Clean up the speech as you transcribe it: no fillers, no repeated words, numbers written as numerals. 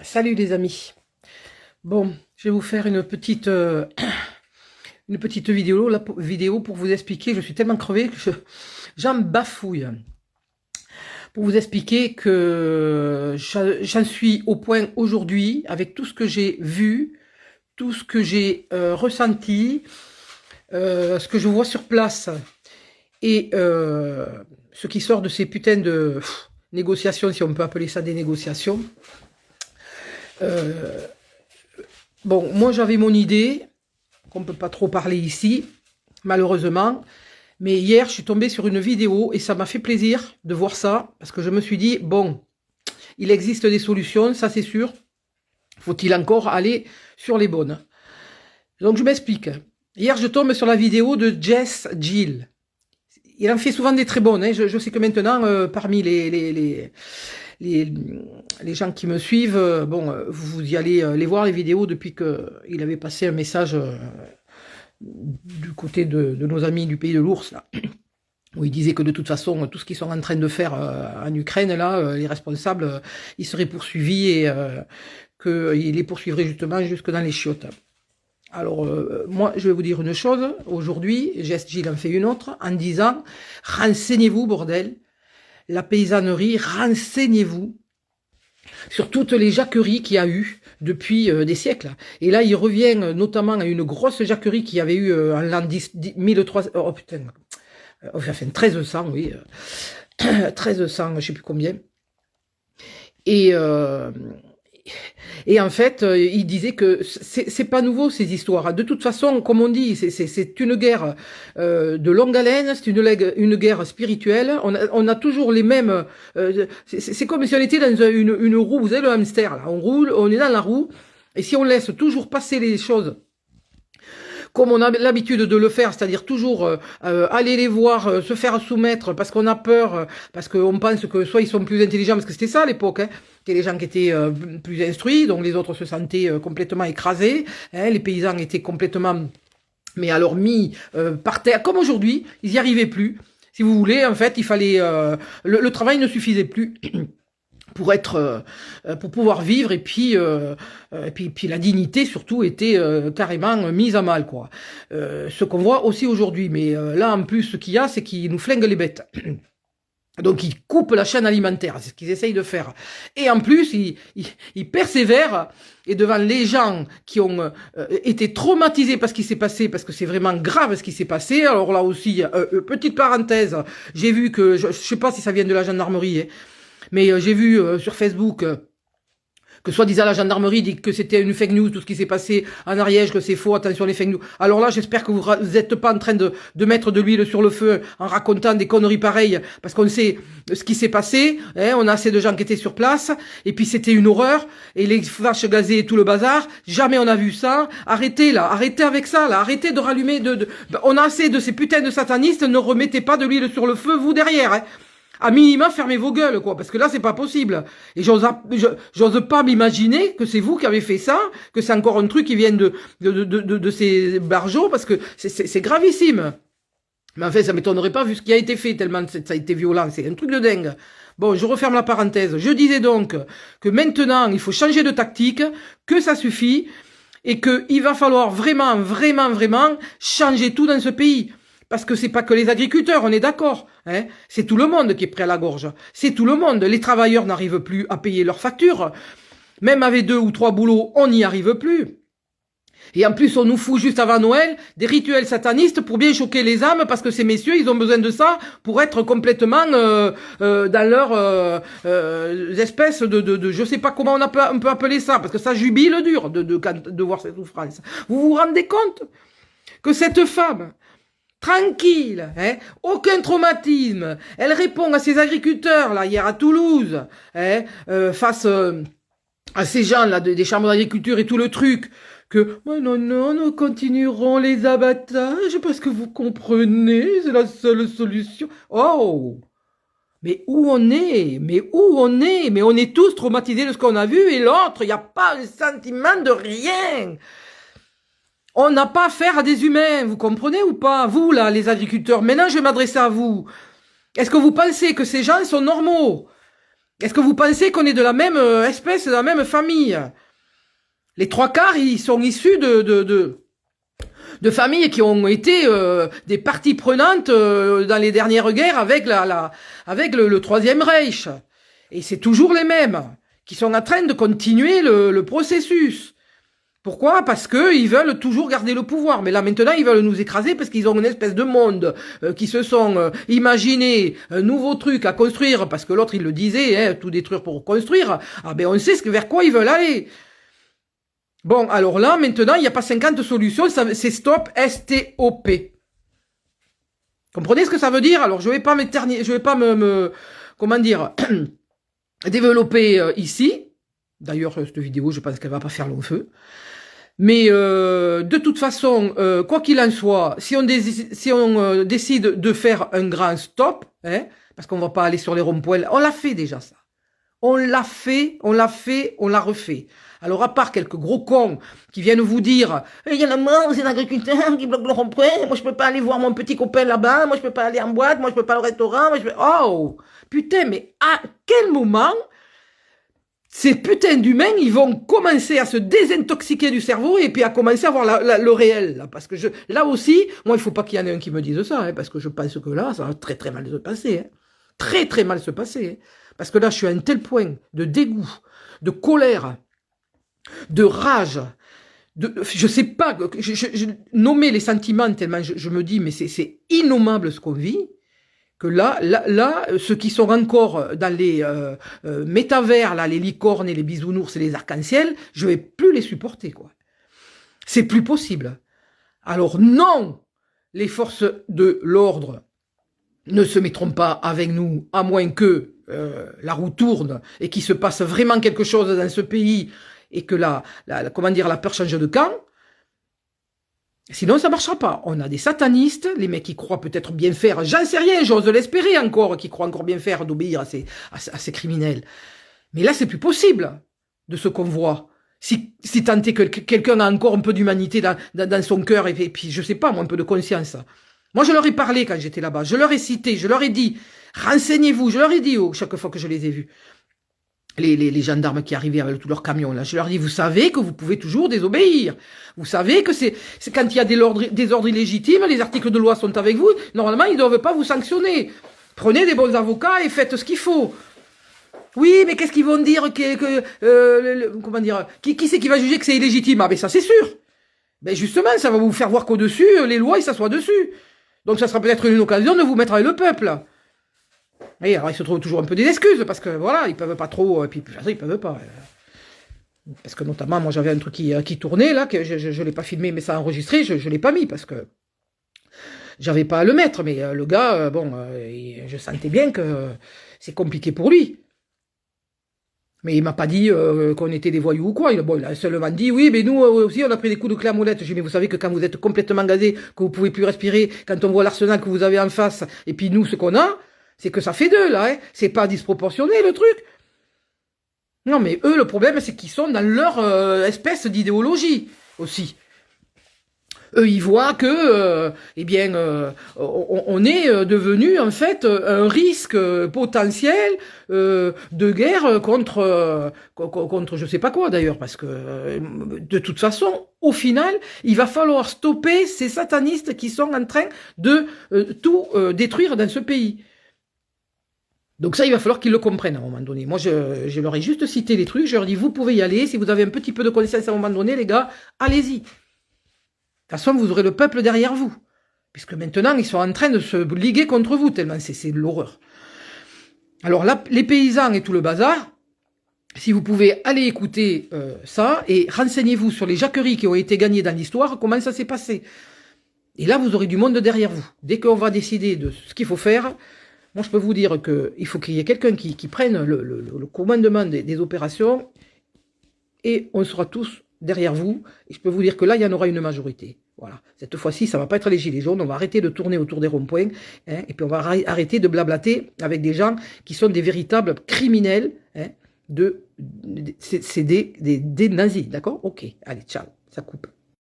Salut les amis. Bon, je vais vous faire une petite vidéo pour vous expliquer. Je suis tellement crevée que j'en bafouille. Pour vous expliquer que j'en suis au point aujourd'hui avec tout ce que j'ai vu, tout ce que j'ai ressenti, ce que je vois sur place et ce qui sort de ces putains de négociations, si on peut appeler ça des négociations. Bon, moi j'avais mon idée, qu'on ne peut pas trop parler ici, malheureusement. Mais hier, je suis tombée sur une vidéo et ça m'a fait plaisir de voir ça, parce que je me suis dit, bon, il existe des solutions, ça c'est sûr. Faut-il encore aller sur les bonnes? Donc je m'explique. Hier, je tombe sur la vidéo de Jess Gill. Il en fait souvent des très bonnes. Hein. Je sais que maintenant, parmi les gens qui me suivent, bon, vous y allez les voir les vidéos depuis qu'il avait passé un message du côté de nos amis du pays de l'ours, là, où il disait que de toute façon, tout ce qu'ils sont en train de faire en Ukraine, là, les responsables, ils seraient poursuivis et qu'ils les poursuivraient justement jusque dans les chiottes. Alors, moi, je vais vous dire une chose. Aujourd'hui, Jess Gill en fait une autre, en disant « Renseignez-vous, bordel ! La paysannerie, renseignez-vous sur toutes les jacqueries qu'il y a eu depuis des siècles. » Et là, il revient notamment à une grosse jacquerie qu'il y avait eu en l'an 1300, oh putain, enfin 1300, oui, 1300, je sais plus combien. Et en fait, il disait que c'est pas nouveau ces histoires. De toute façon, comme on dit, c'est une guerre de longue haleine, c'est une guerre spirituelle. On a toujours les mêmes. C'est comme si on était dans une roue. Vous savez le hamster là, on roule, on est dans la roue, et si on laisse toujours passer les choses comme on a l'habitude de le faire, c'est-à-dire toujours aller les voir, se faire soumettre parce qu'on a peur, parce qu'on pense que soit ils sont plus intelligents, parce que c'était ça à l'époque, hein, c'était les gens qui étaient plus instruits, donc les autres se sentaient complètement écrasés, hein, les paysans étaient complètement, mais alors mis par terre, comme aujourd'hui, ils n'y arrivaient plus. Si vous voulez, en fait, il fallait, le travail ne suffisait plus. Pour pouvoir vivre et puis la dignité surtout était carrément mise à mal quoi. Ce qu'on voit aussi aujourd'hui, mais là en plus ce qu'il y a c'est qu'ils nous flinguent les bêtes. Donc ils coupent la chaîne alimentaire, c'est ce qu'ils essayent de faire. Et en plus ils persévèrent et devant les gens qui ont été traumatisés par ce qui s'est passé, parce que c'est vraiment grave ce qui s'est passé. Alors là aussi petite parenthèse, j'ai vu que je sais pas si ça vient de la gendarmerie. Hein, mais j'ai vu sur Facebook que soi-disant la gendarmerie dit que c'était une fake news, tout ce qui s'est passé en Ariège, que c'est faux, attention les fake news. Alors là, j'espère que vous n'êtes pas en train de mettre de l'huile sur le feu en racontant des conneries pareilles, parce qu'on sait ce qui s'est passé, hein, on a assez de gens qui étaient sur place, et puis c'était une horreur, et les flashs gazés et tout le bazar, jamais on a vu ça. Arrêtez là, arrêtez avec ça là, arrêtez de rallumer, on a assez de ces putains de satanistes, ne remettez pas de l'huile sur le feu, vous derrière, hein. À minima, fermez vos gueules, quoi, parce que là, c'est pas possible. Et j'ose pas m'imaginer que c'est vous qui avez fait ça, que c'est encore un truc qui vient de ces barjots, parce que c'est gravissime. Mais en fait, ça m'étonnerait pas vu ce qui a été fait, tellement ça a été violent. C'est un truc de dingue. Bon, je referme la parenthèse. Je disais donc que maintenant, il faut changer de tactique, que ça suffit, et qu'il va falloir vraiment, vraiment, vraiment changer tout dans ce pays. Parce que c'est pas que les agriculteurs, on est d'accord. Hein, c'est tout le monde qui est prêt à la gorge. C'est tout le monde. Les travailleurs n'arrivent plus à payer leurs factures. Même avec 2 ou 3 boulots, on n'y arrive plus. Et en plus, on nous fout juste avant Noël des rituels satanistes pour bien choquer les âmes, parce que ces messieurs, ils ont besoin de ça pour être complètement dans leur espèce de je sais pas comment on peut appeler ça, parce que ça jubile dur de voir cette souffrance. Vous vous rendez compte que cette femme tranquille, hein, aucun traumatisme. Elle répond à ces agriculteurs, là, hier à Toulouse, hein, face à ces gens, là, des chambres d'agriculture et tout le truc, que, oh non, non, nous continuerons les abattages parce que vous comprenez, c'est la seule solution. Oh! Mais où on est? Mais où on est? Mais on est tous traumatisés de ce qu'on a vu et l'autre, il n'y a pas le sentiment de rien. On n'a pas affaire à des humains, vous comprenez ou pas? Vous, là, les agriculteurs, maintenant je vais m'adresser à vous. Est-ce que vous pensez que ces gens sont normaux? Est-ce que vous pensez qu'on est de la même espèce, de la même famille? Les 3/4, ils sont issus de familles qui ont été des parties prenantes dans les dernières guerres avec le Troisième Reich. Et c'est toujours les mêmes qui sont en train de continuer le processus. Pourquoi? Parce que ils veulent toujours garder le pouvoir. Mais là, maintenant, ils veulent nous écraser parce qu'ils ont une espèce de monde qui se sont imaginé un nouveau truc à construire, parce que l'autre, il le disait, hein, tout détruire pour construire. Ah ben, on sait vers quoi ils veulent aller. Bon, alors là, maintenant, il n'y a pas 50 solutions, c'est stop, S-T-O-P. Comprenez ce que ça veut dire? Alors, je vais pas comment dire, développer ici. D'ailleurs, cette vidéo, je pense qu'elle va pas faire long feu. Mais de toute façon, quoi qu'il en soit, si on décide de faire un grand stop, hein, parce qu'on va pas aller sur les ronds-points, on l'a fait déjà ça. On l'a fait, on l'a refait. Alors à part quelques gros cons qui viennent vous dire « Il y en a marre, c'est l'agriculteur qui bloque le rond-point, moi je peux pas aller voir mon petit copain là-bas, moi je peux pas aller en boîte, moi je peux pas aller au restaurant, moi je peux... » Oh, putain, mais à quel moment ces putains d'humains, ils vont commencer à se désintoxiquer du cerveau et puis à commencer à voir le réel. Là, parce que là aussi, moi, il faut pas qu'il y en ait un qui me dise ça, hein, parce que je pense que là, ça va très très mal se passer. Hein. Très très mal se passer. Hein. Parce que là, je suis à un tel point de dégoût, de colère, de rage, je sais pas, nommer les sentiments tellement je me dis, mais c'est innommable ce qu'on vit. Que là, ceux qui sont encore dans les métavers, là, les licornes et les bisounours et les arcs-en-ciel, je vais plus les supporter, quoi. C'est plus possible. Alors non, les forces de l'ordre ne se mettront pas avec nous, à moins que la roue tourne et qu'il se passe vraiment quelque chose dans ce pays et que la peur change de camp. Sinon, ça marchera pas. On a des satanistes, les mecs qui croient peut-être bien faire, j'en sais rien, j'ose l'espérer encore, qui croient encore bien faire d'obéir à ces criminels. Mais là, c'est plus possible de ce qu'on voit. Si tant est que quelqu'un a encore un peu d'humanité dans son cœur, et puis, je sais pas, moi, un peu de conscience. Moi, je leur ai parlé quand j'étais là-bas, je leur ai cité, je leur ai dit, renseignez-vous, je leur ai dit, chaque fois que je les ai vus. Les gendarmes qui arrivaient avec tous leurs camions, là, je leur dis, vous savez que vous pouvez toujours désobéir. Vous savez que c'est quand il y a des ordres illégitimes, les articles de loi sont avec vous, normalement, ils ne doivent pas vous sanctionner. Prenez des bons avocats et faites ce qu'il faut. Oui, mais qu'est-ce qu'ils vont dire comment dire, qui c'est qui va juger que c'est illégitime? Ah, ben ça, c'est sûr. Ben justement, ça va vous faire voir qu'au-dessus, les lois, ils s'assoient dessus. Donc, ça sera peut-être une occasion de vous mettre avec le peuple. Et alors, ils se trouvent toujours un peu des excuses, parce que voilà, ils peuvent pas trop, et puis ils peuvent pas. Parce que notamment, moi j'avais un truc qui tournait, là, que je l'ai pas filmé, mais ça a enregistré, je l'ai pas mis, parce que j'avais pas à le mettre, mais le gars, je sentais bien que c'est compliqué pour lui. Mais il m'a pas dit qu'on était des voyous ou quoi. Il a seulement dit, oui, mais nous aussi, on a pris des coups de clé à molette. J'ai dit, mais vous savez que quand vous êtes complètement gazé, que vous pouvez plus respirer, quand on voit l'arsenal que vous avez en face, et puis nous, ce qu'on a, c'est que ça fait deux, là, hein. C'est pas disproportionné, le truc. Non, mais eux, le problème, c'est qu'ils sont dans leur espèce d'idéologie, aussi. Eux, ils voient que, on est devenu, en fait, un risque potentiel de guerre contre je sais pas quoi, d'ailleurs, parce que, de toute façon, au final, il va falloir stopper ces satanistes qui sont en train de tout détruire dans ce pays. Donc ça, il va falloir qu'ils le comprennent à un moment donné. Moi, je leur ai juste cité les trucs, je leur dis, vous pouvez y aller, si vous avez un petit peu de connaissance à un moment donné, les gars, allez-y. De toute façon, vous aurez le peuple derrière vous. Puisque maintenant, ils sont en train de se liguer contre vous, tellement c'est de l'horreur. Alors là, les paysans et tout le bazar, si vous pouvez aller écouter ça, et renseignez-vous sur les jacqueries qui ont été gagnées dans l'histoire, comment ça s'est passé. Et là, vous aurez du monde derrière vous. Dès qu'on va décider de ce qu'il faut faire, moi, je peux vous dire qu'il faut qu'il y ait quelqu'un qui prenne le commandement des opérations, et on sera tous derrière vous, et je peux vous dire que là, il y en aura une majorité. Voilà. Cette fois-ci, ça va pas être les gilets jaunes, on va arrêter de tourner autour des ronds-points, hein, et puis on va arrêter de blablater avec des gens qui sont des véritables criminels, hein, c'est des nazis, d'accord? Ok, allez, ciao, ça coupe.